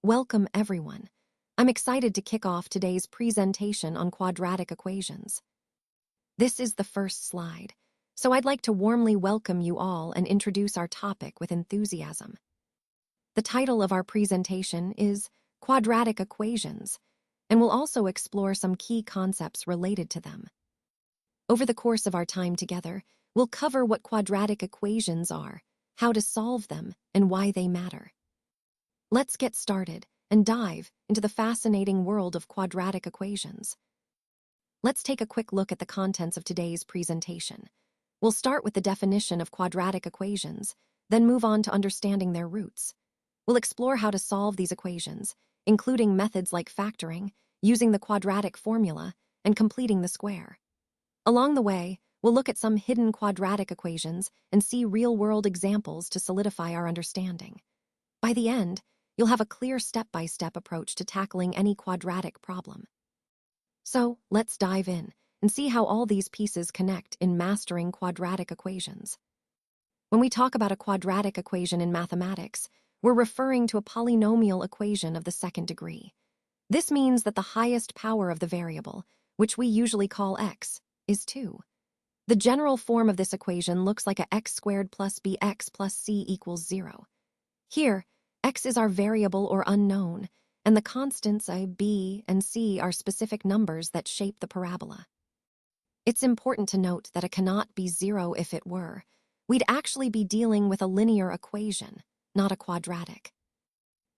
Welcome, everyone. I'm excited to kick off today's presentation on quadratic equations. This is the first slide, so I'd like to warmly welcome you all and introduce our topic with enthusiasm. The title of our presentation is Quadratic Equations, and we'll also explore some key concepts related to them. Over the course of our time together, we'll cover what quadratic equations are, how to solve them, and why they matter. Let's get started and dive into the fascinating world of quadratic equations. Let's take a quick look at the contents of today's presentation. We'll start with the definition of quadratic equations, then move on to understanding their roots. We'll explore how to solve these equations, including methods like factoring, using the quadratic formula, and completing the square. Along the way, we'll look at some hidden quadratic equations and see real-world examples to solidify our understanding. By the end, you'll have a clear step-by-step approach to tackling any quadratic problem. So, let's dive in and see how all these pieces connect in mastering quadratic equations. When we talk about a quadratic equation in mathematics, we're referring to a polynomial equation of the second degree. This means that the highest power of the variable, which we usually call x, is 2. The general form of this equation looks like a x squared plus bx plus c equals 0. Here, x is our variable or unknown, and the constants a, b, and c are specific numbers that shape the parabola. It's important to note that it cannot be 0 if it were. We'd actually be dealing with a linear equation, not a quadratic.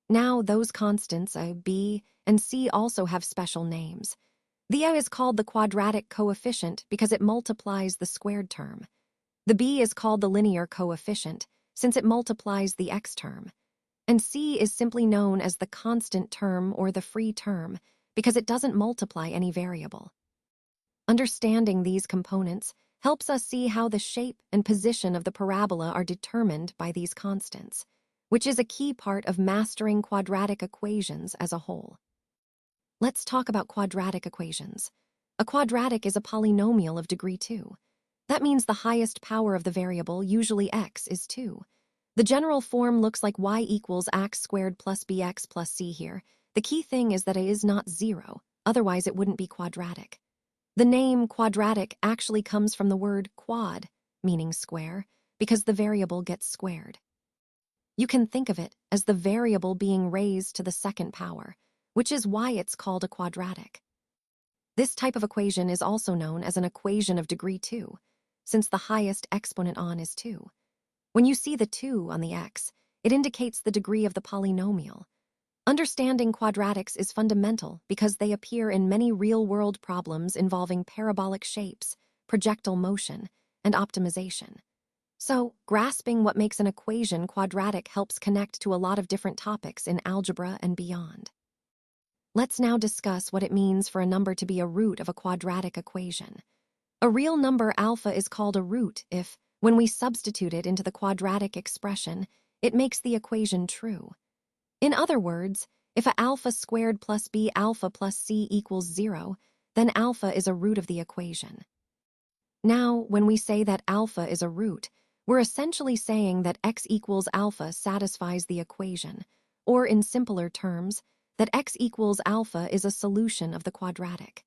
Now, those constants a, b, and c also have special names. The a is called the quadratic coefficient because it multiplies the squared term. The b is called the linear coefficient since it multiplies the x term. And c is simply known as the constant term or the free term because it doesn't multiply any variable. Understanding these components helps us see how the shape and position of the parabola are determined by these constants, which is a key part of mastering quadratic equations as a whole. Let's talk about quadratic equations. A quadratic is a polynomial of degree 2. That means the highest power of the variable, usually x, is 2. The general form looks like y equals x squared plus bx plus c here. The key thing is that it is not 0, otherwise it wouldn't be quadratic. The name quadratic actually comes from the word quad, meaning square, because the variable gets squared. You can think of it as the variable being raised to the second power, which is why it's called a quadratic. This type of equation is also known as an equation of degree 2, since the highest exponent on is 2. When you see the 2 on the x, it indicates the degree of the polynomial. Understanding quadratics is fundamental because they appear in many real-world problems involving parabolic shapes, projectile motion, and optimization. So, grasping what makes an equation quadratic helps connect to a lot of different topics in algebra and beyond. Let's now discuss what it means for a number to be a root of a quadratic equation. A real number alpha is called a root if, when we substitute it into the quadratic expression, it makes the equation true. In other words, if a alpha squared plus b alpha plus c equals 0, then alpha is a root of the equation. Now, when we say that alpha is a root, we're essentially saying that x equals alpha satisfies the equation, or in simpler terms, that x equals alpha is a solution of the quadratic.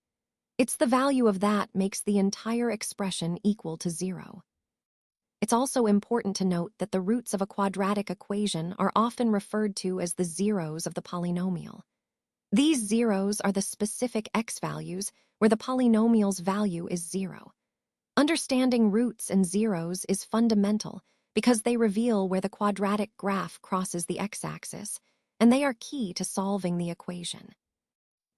It's the value of that makes the entire expression equal to 0. It's also important to note that the roots of a quadratic equation are often referred to as the zeros of the polynomial. These zeros are the specific x values where the polynomial's value is 0. Understanding roots and zeros is fundamental because they reveal where the quadratic graph crosses the x-axis, and they are key to solving the equation.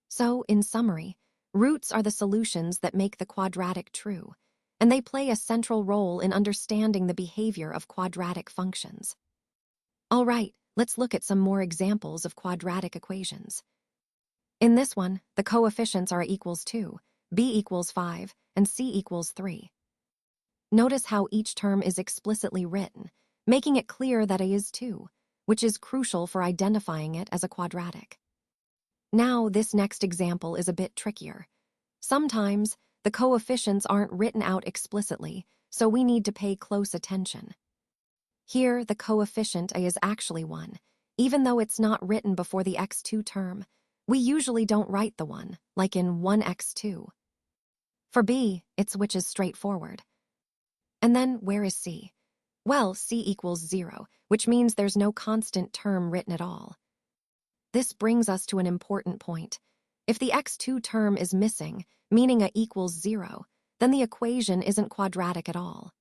So, in summary, roots are the solutions that make the quadratic true, and they play a central role in understanding the behavior of quadratic functions. All right, let's look at some more examples of quadratic equations. In this one, the coefficients are equals 2, b equals 5, and c equals 3. Notice how each term is explicitly written, making it clear that a is 2, which is crucial for identifying it as a quadratic. Now, this next example is a bit trickier. Sometimes, the coefficients aren't written out explicitly, so we need to pay close attention. Here, the coefficient a is actually 1, Even though it's not written before the x2 term, we usually don't write the one, like in 1x2. For b, it's which is straightforward. And then where is c? Well, c equals 0, which means there's no constant term written at all. This brings us to an important point. If the x2 term is missing, meaning a equals 0, then the equation isn't quadratic at all.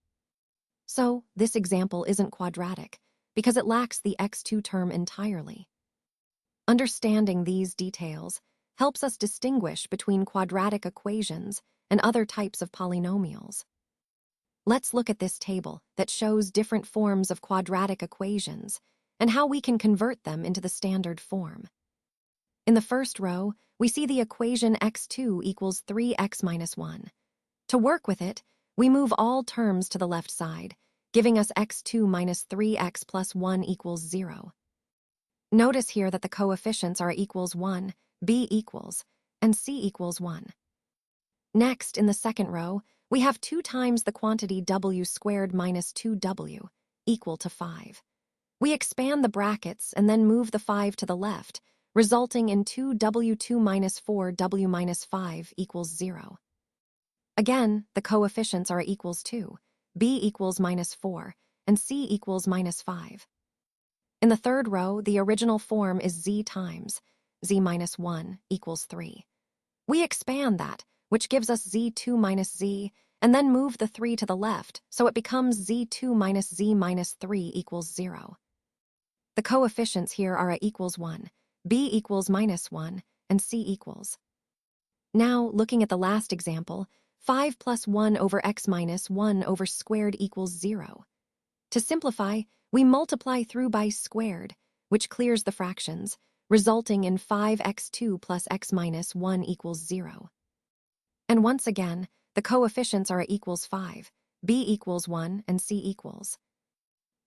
So, this example isn't quadratic, because it lacks the x2 term entirely. Understanding these details helps us distinguish between quadratic equations and other types of polynomials. Let's look at this table that shows different forms of quadratic equations and how we can convert them into the standard form. In the first row, we see the equation x2 equals 3x minus 1. To work with it, we move all terms to the left side, giving us x2 minus 3x plus 1 equals 0. Notice here that the coefficients are equals 1, b equals, and c equals 1. Next, in the second row, we have 2 times the quantity w squared minus 2w, equal to 5. We expand the brackets and then move the 5 to the left, resulting in 2w2 minus 4w minus 5 equals 0. Again, the coefficients are equals 2, b equals minus 4, and c equals minus 5. In the third row, the original form is z times z minus 1 equals 3. We expand that, which gives us z2 minus z, and then move the 3 to the left, so it becomes z2 minus z minus 3 equals 0. The coefficients here are a equals 1, b equals minus 1, and c equals. Now, looking at the last example, 5 plus 1 over x minus 1 over squared equals 0. To simplify, we multiply through by squared, which clears the fractions, resulting in 5x2 plus x minus 1 equals 0. And once again, the coefficients are equals 5, b equals 1, and c equals.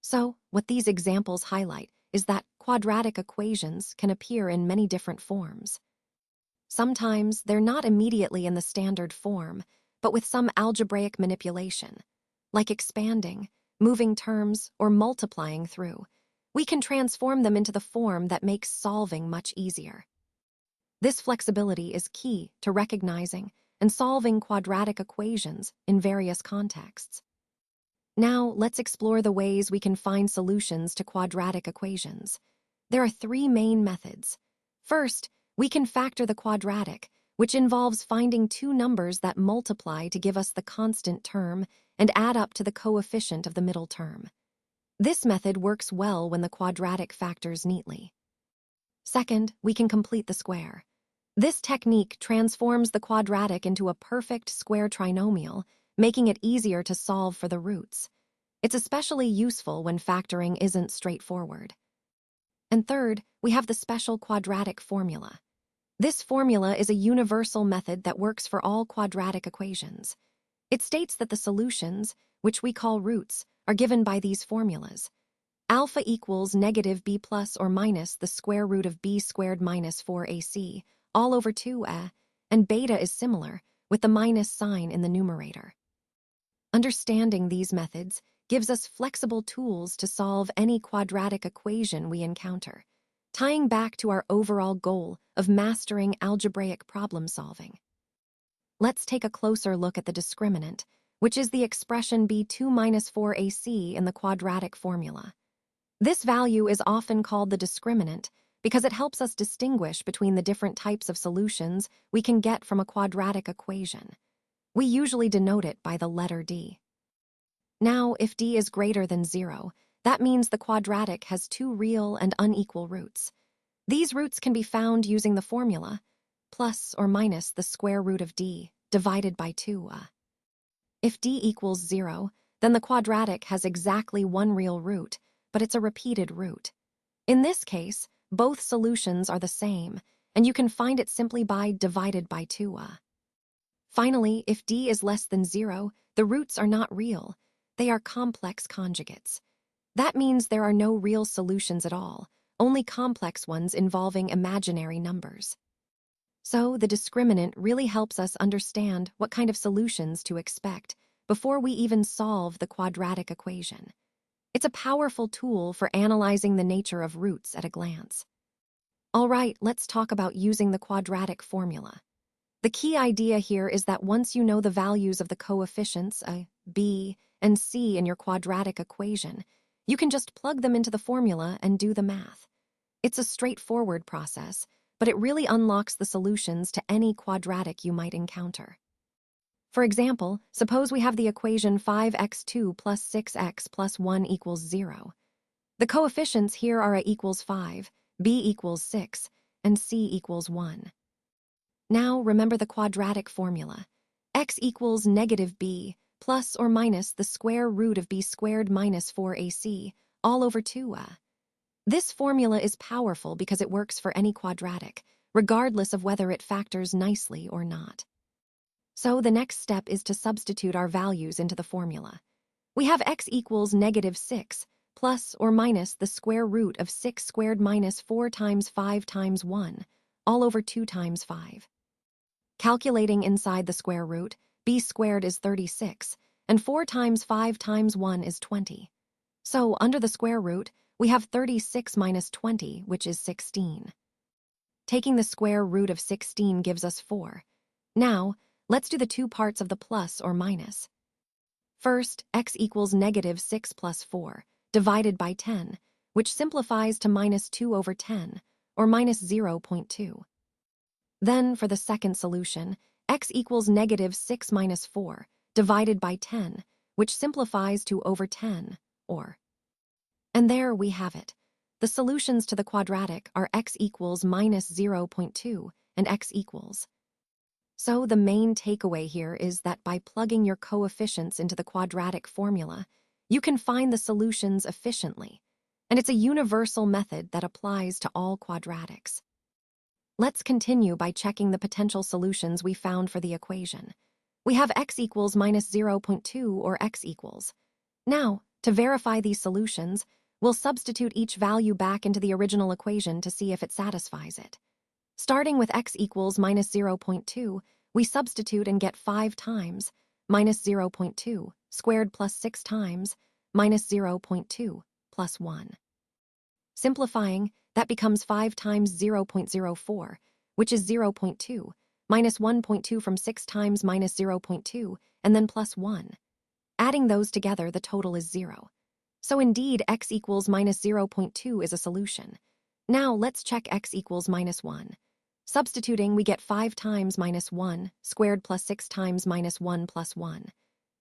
So, what these examples highlight is that quadratic equations can appear in many different forms. Sometimes they're not immediately in the standard form, but with some algebraic manipulation, like expanding, moving terms, or multiplying through, we can transform them into the form that makes solving much easier. This flexibility is key to recognizing and solving quadratic equations in various contexts. Now, let's explore the ways we can find solutions to quadratic equations. There are 3 main methods. First, we can factor the quadratic, which involves finding 2 numbers that multiply to give us the constant term and add up to the coefficient of the middle term. This method works well when the quadratic factors neatly. Second, we can complete the square. This technique transforms the quadratic into a perfect square trinomial, making it easier to solve for the roots. It's especially useful when factoring isn't straightforward. And third, we have the special quadratic formula. This formula is a universal method that works for all quadratic equations. It states that the solutions, which we call roots, are given by these formulas. Alpha equals negative b plus or minus the square root of b squared minus 4ac, all over 2a, and beta is similar, with the minus sign in the numerator. Understanding these methods gives us flexible tools to solve any quadratic equation we encounter, tying back to our overall goal of mastering algebraic problem solving. Let's take a closer look at the discriminant, which is the expression b2 minus 4ac in the quadratic formula. This value is often called the discriminant because it helps us distinguish between the different types of solutions we can get from a quadratic equation. We usually denote it by the letter d. Now, if d is greater than 0, that means the quadratic has 2 real and unequal roots. These roots can be found using the formula, plus or minus the square root of d divided by 2a. If d equals 0, then the quadratic has exactly 1 real root, but it's a repeated root. In this case, both solutions are the same, and you can find it simply by divided by 2a. Finally, if d is less than 0, the roots are not real. They are complex conjugates. That means there are no real solutions at all, only complex ones involving imaginary numbers. So the discriminant really helps us understand what kind of solutions to expect before we even solve the quadratic equation. It's a powerful tool for analyzing the nature of roots at a glance. All right, let's talk about using the quadratic formula. The key idea here is that once you know the values of the coefficients, b and c in your quadratic equation, you can just plug them into the formula and do the math. It's a straightforward process, but it really unlocks the solutions to any quadratic you might encounter. For example, suppose we have the equation 5x2 plus 6x plus 1 equals 0. The coefficients here are a equals 5, b equals 6, and c equals 1. Now remember the quadratic formula. X equals negative b plus or minus the square root of b squared minus 4ac all over 2a. This formula is powerful because it works for any quadratic, regardless of whether it factors nicely or not. So the next step is to substitute our values into the formula. We have x equals negative 6 plus or minus the square root of 6 squared minus 4 times 5 times 1, all over 2 times 5. Calculating inside the square root, b squared is 36, and 4 times 5 times 1 is 20. So under the square root, we have 36 minus 20, which is 16. Taking the square root of 16 gives us 4. Now, let's do the two parts of the plus or minus. First, x equals negative 6 plus 4, divided by 10, which simplifies to minus 2 over 10, or minus 0.2. Then, for the second solution, x equals negative 6 minus 4, divided by 10, which simplifies to over 10, or. And there we have it. The solutions to the quadratic are x equals minus 0.2 and x equals. So the main takeaway here is that by plugging your coefficients into the quadratic formula, you can find the solutions efficiently, and it's a universal method that applies to all quadratics. Let's continue by checking the potential solutions we found for the equation. We have x equals minus 0.2 or x equals. Now, to verify these solutions, we'll substitute each value back into the original equation to see if it satisfies it. Starting with x equals minus 0.2, we substitute and get 5 times minus 0.2 squared plus 6 times minus 0.2 plus 1. Simplifying, that becomes 5 times 0.04, which is 0.2, minus 1.2 from 6 times minus 0.2, and then plus 1. Adding those together, the total is 0. So indeed, x equals minus 0.2 is a solution. Now let's check x equals minus 1. Substituting, we get 5 times minus 1 squared plus 6 times minus 1 plus 1.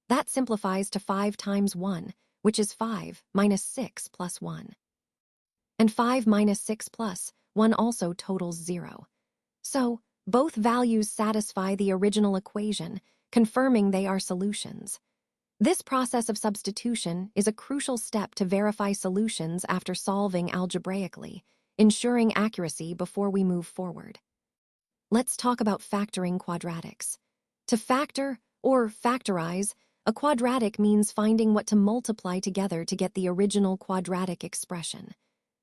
That simplifies to 5 times 1, which is 5 minus 6 plus 1. And 5 minus 6 plus 1 also totals 0. So, both values satisfy the original equation, confirming they are solutions. This process of substitution is a crucial step to verify solutions after solving algebraically, ensuring accuracy before we move forward. Let's talk about factoring quadratics. To factor, or factorize, a quadratic means finding what to multiply together to get the original quadratic expression.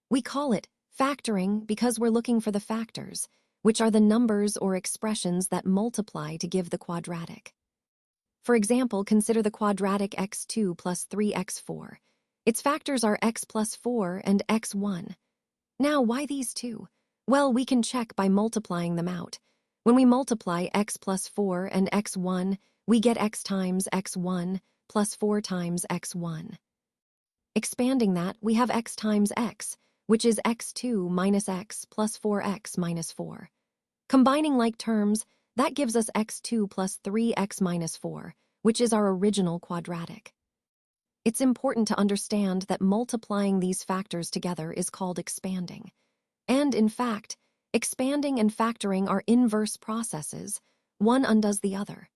We call it factoring because we're looking for the factors, which are the numbers or expressions that multiply to give the quadratic. For example, consider the quadratic x2 plus 3x4. Its factors are x plus 4 and x1. Now, why these two? Well, we can check by multiplying them out. When we multiply x plus 4 and x1, we get x times x1 plus 4 times x1. Expanding that, we have x times x, which is x2 minus x plus 4x minus 4. Combining like terms, that gives us x2 plus 3x minus 4, which is our original quadratic. It's important to understand that multiplying these factors together is called expanding. And in fact, expanding and factoring are inverse processes. One undoes the other.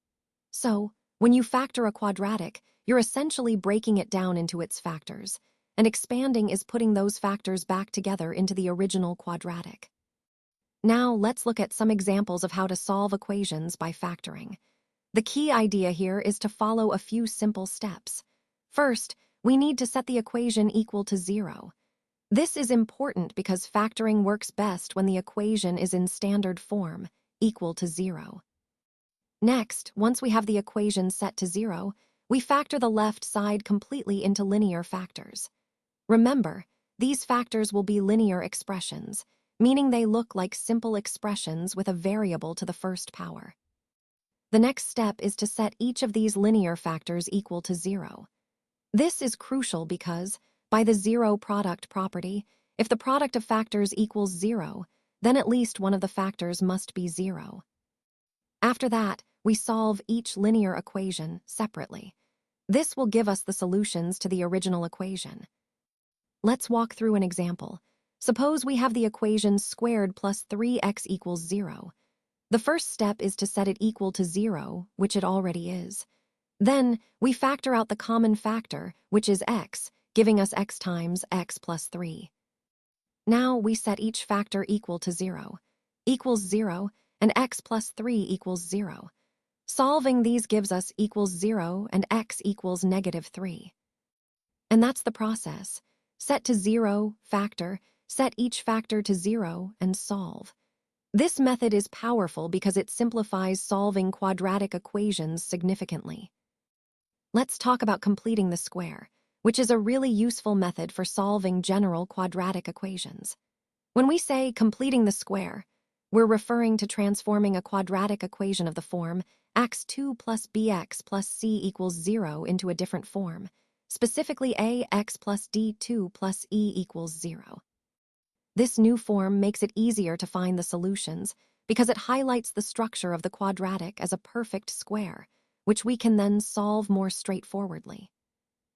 So, when you factor a quadratic, you're essentially breaking it down into its factors, and expanding is putting those factors back together into the original quadratic. Now, let's look at some examples of how to solve equations by factoring. The key idea here is to follow a few simple steps. First, we need to set the equation equal to 0. This is important because factoring works best when the equation is in standard form, equal to 0. Next, once we have the equation set to 0, we factor the left side completely into linear factors. Remember, these factors will be linear expressions, meaning they look like simple expressions with a variable to the first power. The next step is to set each of these linear factors equal to 0. This is crucial because, by the zero product property, if the product of factors equals 0, then at least one of the factors must be 0. After that, we solve each linear equation separately. This will give us the solutions to the original equation. Let's walk through an example. Suppose we have the equation squared plus 3x equals 0. The first step is to set it equal to 0, which it already is. Then, we factor out the common factor, which is x, giving us x times x plus 3. Now we set each factor equal to 0, equals 0, and x plus 3 equals 0. Solving these gives us equals 0 and x equals -3. And that's the process. Set to 0, factor, set each factor to 0, and solve. This method is powerful because it simplifies solving quadratic equations significantly. Let's talk about completing the square, which is a really useful method for solving general quadratic equations. When we say completing the square, we're referring to transforming a quadratic equation of the form x2 plus bx plus c equals 0 into a different form, specifically ax plus d2 plus e equals 0. This new form makes it easier to find the solutions because it highlights the structure of the quadratic as a perfect square, which we can then solve more straightforwardly.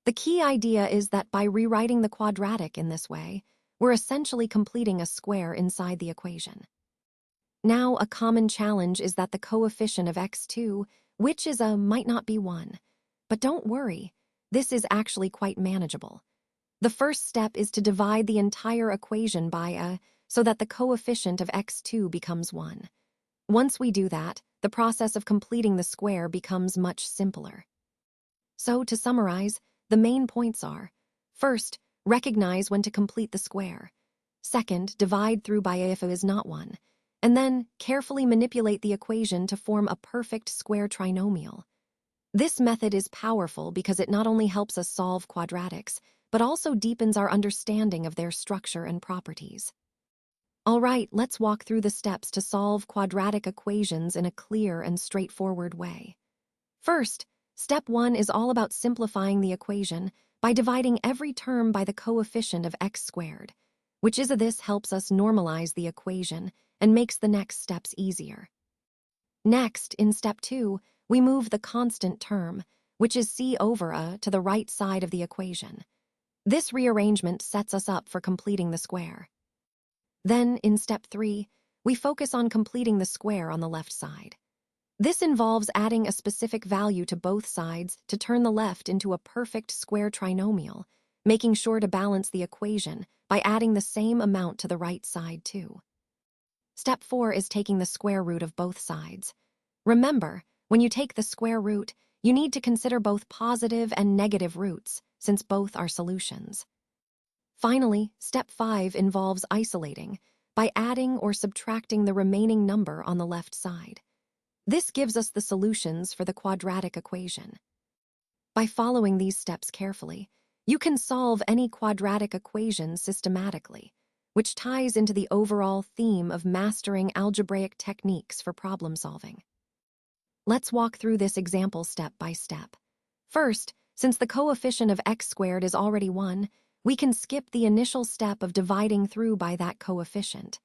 The key idea is that by rewriting the quadratic in this way, we're essentially completing a square inside the equation. Now, a common challenge is that the coefficient of x2, which is might not be 1. But don't worry, this is actually quite manageable. The first step is to divide the entire equation by so that the coefficient of x2 becomes 1. Once we do that, the process of completing the square becomes much simpler. So, to summarize, the main points are: first, recognize when to complete the square. Second, divide through by if it is not 1. And then, carefully manipulate the equation to form a perfect square trinomial. This method is powerful because it not only helps us solve quadratics, but also deepens our understanding of their structure and properties. All right, let's walk through the steps to solve quadratic equations in a clear and straightforward way. First, step 1 is all about simplifying the equation by dividing every term by the coefficient of x squared, which is this helps us normalize the equation and makes the next steps easier. Next, in step 2, we move the constant term, which is c over a, to the right side of the equation. This rearrangement sets us up for completing the square. Then, in step 3, we focus on completing the square on the left side. This involves adding a specific value to both sides to turn the left into a perfect square trinomial, making sure to balance the equation by adding the same amount to the right side too. Step 4 is taking the square root of both sides. Remember, when you take the square root, you need to consider both positive and negative roots, since both are solutions. Finally, step 5 involves isolating by adding or subtracting the remaining number on the left side. This gives us the solutions for the quadratic equation. By following these steps carefully, you can solve any quadratic equation systematically, which ties into the overall theme of mastering algebraic techniques for problem solving. Let's walk through this example step by step. First, since the coefficient of x squared is already 1, we can skip the initial step of dividing through by that coefficient.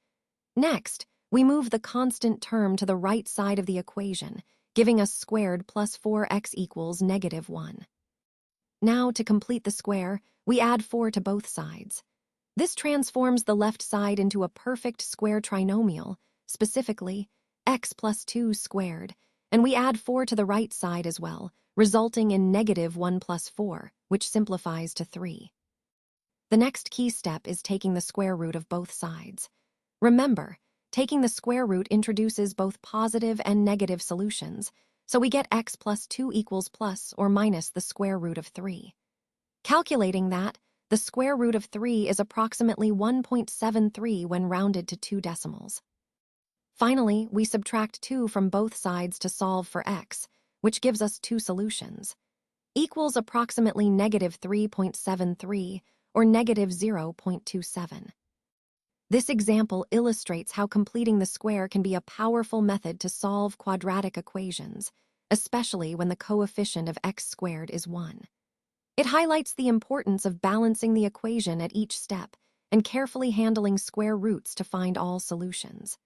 Next, we move the constant term to the right side of the equation, giving us squared plus 4x equals -1. Now, to complete the square, we add 4 to both sides. This transforms the left side into a perfect square trinomial, specifically x plus 2 squared, and we add 4 to the right side as well, resulting in -1 plus 4, which simplifies to 3. The next key step is taking the square root of both sides. Remember, taking the square root introduces both positive and negative solutions, so we get x plus 2 equals plus or minus the square root of 3. Calculating that, the square root of 3 is approximately 1.73 when rounded to 2 decimals. Finally, we subtract 2 from both sides to solve for x, which gives us 2 solutions. Equals approximately -3.73, or negative 0.27. This example illustrates how completing the square can be a powerful method to solve quadratic equations, especially when the coefficient of x squared is 1. It highlights the importance of balancing the equation at each step and carefully handling square roots to find all solutions.